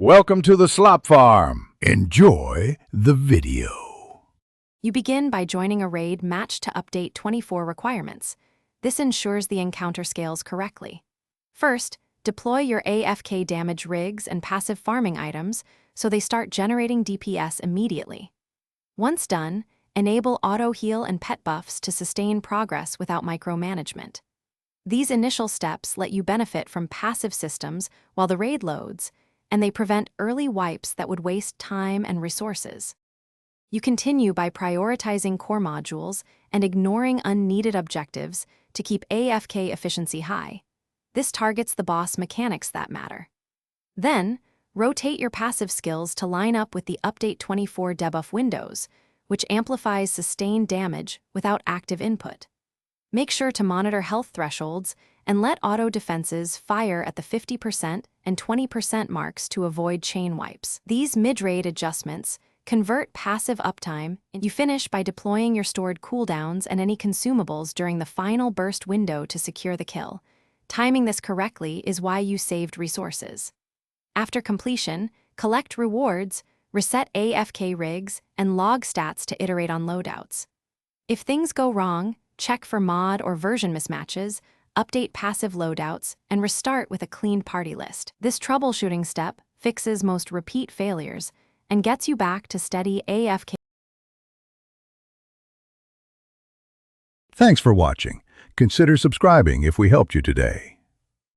Welcome to the slop farm. Enjoy the video. You begin by joining a raid matched to update 24 requirements. This ensures the encounter scales correctly. First, deploy your AFK damage rigs and passive farming items so they start generating DPS immediately. Once done, enable auto-heal and pet buffs to sustain progress without micromanagement. These initial steps let you benefit from passive systems while the raid loads, and they prevent early wipes that would waste time and resources. You continue by prioritizing core modules and ignoring unneeded objectives to keep AFK efficiency high. This targets the boss mechanics that matter. Then, rotate your passive skills to line up with the Update 24 debuff windows, which amplifies sustained damage without active input. Make sure to monitor health thresholds and let auto defenses fire at the 50% and 20% marks to avoid chain wipes. These mid-raid adjustments convert passive uptime, and you finish by deploying your stored cooldowns and any consumables during the final burst window to secure the kill. Timing this correctly is why you saved resources. After completion, collect rewards, reset AFK rigs, and log stats to iterate on loadouts. If things go wrong, check for mod or version mismatches, update passive loadouts, and restart with a clean party list. This troubleshooting step fixes most repeat failures and gets you back to steady AFK. Thanks for watching. Consider subscribing if we helped you today.